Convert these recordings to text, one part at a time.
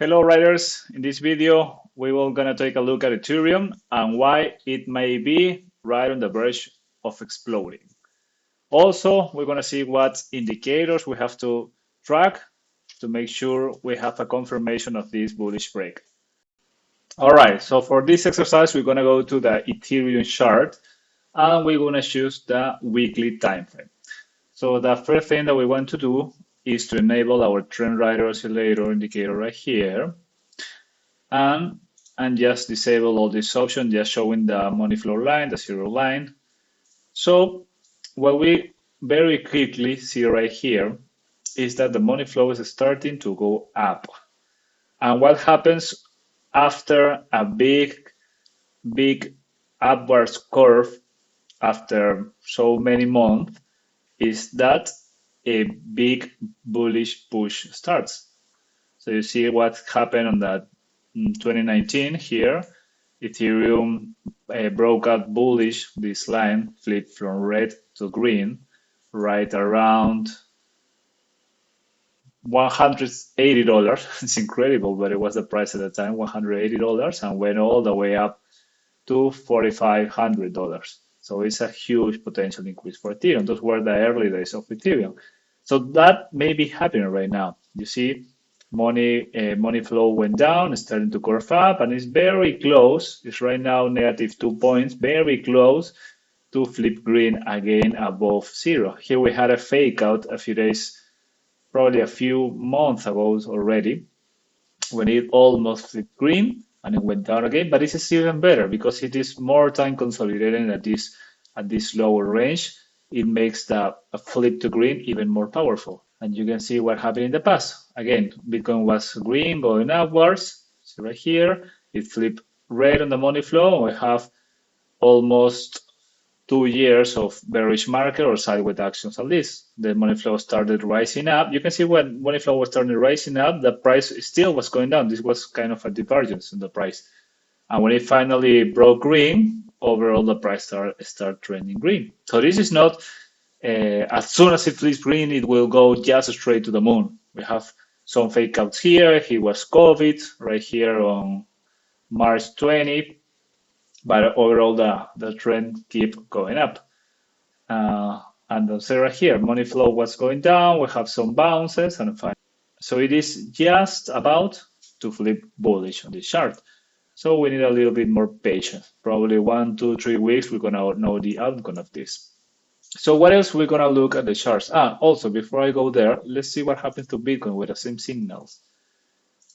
Hello, riders. In this video, we will gonna take a look at Ethereum and why it may be right on the verge of exploding. Also, we're gonna see what indicators we have to track to make sure we have a confirmation of this bullish break. All right, so for this exercise, we're gonna go to the Ethereum chart and we're gonna choose the weekly time frame. So the first thing that we want to do is to enable our trend rider oscillator indicator right here and just disable all these options, just showing the money flow line, the zero line. So what we very quickly see right here is that the money flow is starting to go up. And what happens after a big upwards curve after so many months is that a big bullish push starts. So you see what happened on that 2019 here. Ethereum broke out bullish. This line flipped from red to green right around $180. It's incredible, but it was the price at the time, $180, and went all the way up to $4,500. So it's a huge potential increase for Ethereum. Those were the early days of Ethereum. So that may be happening right now. You see, money flow went down, it's starting to curve up, and it's very close. It's right now negative 2 points, very close to flip green again above zero. Here we had a fake out a few days, probably a few months ago already, when it almost flipped green and it went down again. But this is even better because it is more time consolidating at this lower range. It makes the flip to green even more powerful. And you can see what happened in the past. Again, Bitcoin was green going upwards. So right here, it flipped red on the money flow. And we have almost 2 years of bearish market or sideways actions at least. The money flow started rising up. You can see when money flow was starting rising up, the price still was going down. This was kind of a divergence in the price. And when it finally broke green, overall the price start trending green. So this is not as soon as it flips green, it will go just straight to the moon. We have some fake outs here. Here was COVID right here on March 20, but overall the trend keep going up. And then so right here, money flow was going down. We have some bounces and finally. So it is just about to flip bullish on this chart. So we need a little bit more patience. Probably 1, 2, 3 weeks, we're gonna know the outcome of this. So what else we're gonna look at the charts? Also before I go there, let's see what happens to Bitcoin with the same signals.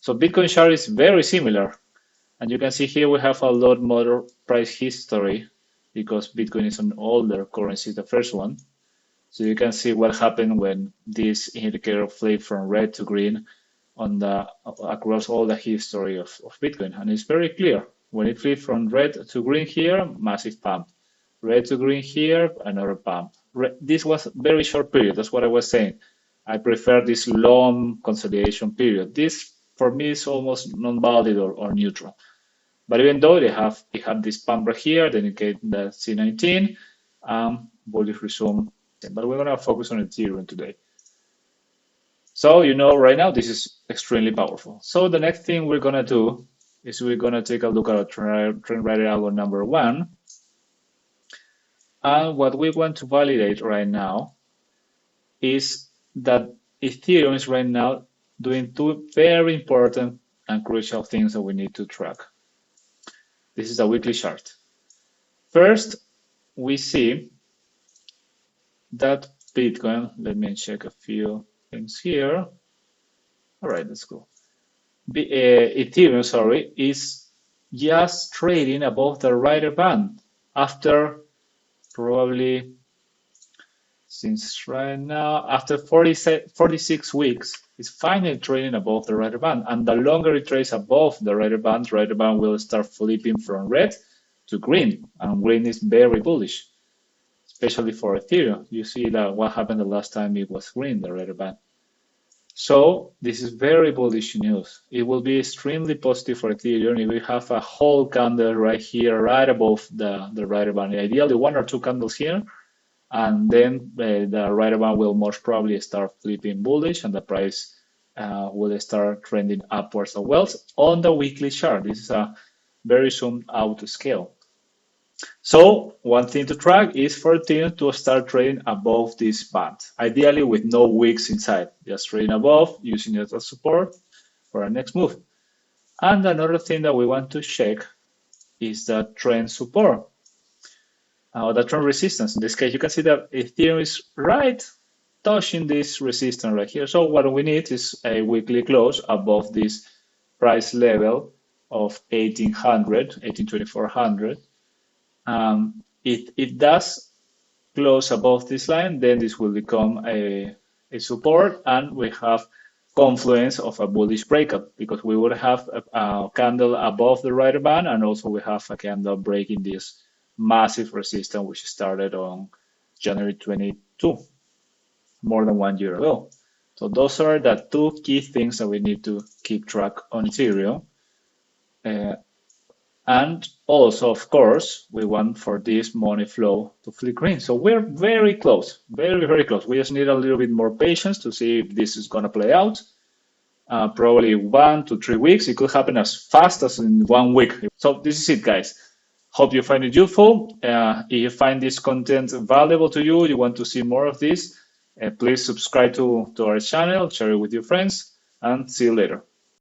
So Bitcoin chart is very similar. And you can see here we have a lot more price history because Bitcoin is an older currency, the first one. So you can see what happened when this indicator flipped from red to green on across all the history of Bitcoin. And it's very clear. When it flipped from red to green here, massive pump. Red to green here, another pump. This was a very short period. That's what I was saying. I prefer this long consolidation period. This, for me, is almost non-valid or neutral. But even though they have this pump right here, they indicate the C19, bullish resume. But we're gonna focus on Ethereum today. So you know right now this is extremely powerful. So the next thing we're gonna do is we're gonna take a look at our trend rider algo number 1. And what we want to validate right now is that Ethereum is right now doing 2 very important and crucial things that we need to track. This is a weekly chart. First, we see that Bitcoin, let me check a few things here. All right, let's go. Ethereum, sorry, is just trading above the rider band after probably since right now, after 46 weeks, it's finally trading above the rider band. And the longer it trades above the rider band will start flipping from red to green. And green is very bullish, especially for Ethereum. You see that what happened the last time it was green, the rider band. So this is very bullish news. It will be extremely positive for Ethereum if we have a whole candle right here, right above the rider band. Ideally, 1 or 2 candles here. And then the rider band will most probably start flipping bullish and the price will start trending upwards as well on the weekly chart. This is a very zoomed out scale. So one thing to track is for Ethereum to start trading above this band, ideally with no wicks inside, just trading above, using it as support for our next move. And another thing that we want to check is the trend support, or the trend resistance. In this case, you can see that Ethereum is right touching this resistance right here. So what we need is a weekly close above this price level of 1800, 18,2400. If it does close above this line, then this will become a support, and we have confluence of a bullish breakup because we would have a candle above the right band, and also we have a candle breaking this massive resistance which started on January 22, more than 1 year ago. So those are the two key things that we need to keep track on Ethereum. And also, of course, we want for this money flow to flip green. So we're very close, very, very close. We just need a little bit more patience to see if this is going to play out. Probably 1 to 3 weeks. It could happen as fast as in 1 week. So this is it, guys. Hope you find it useful. If you find this content valuable to you, you want to see more of this, please subscribe to our channel, share it with your friends, and see you later.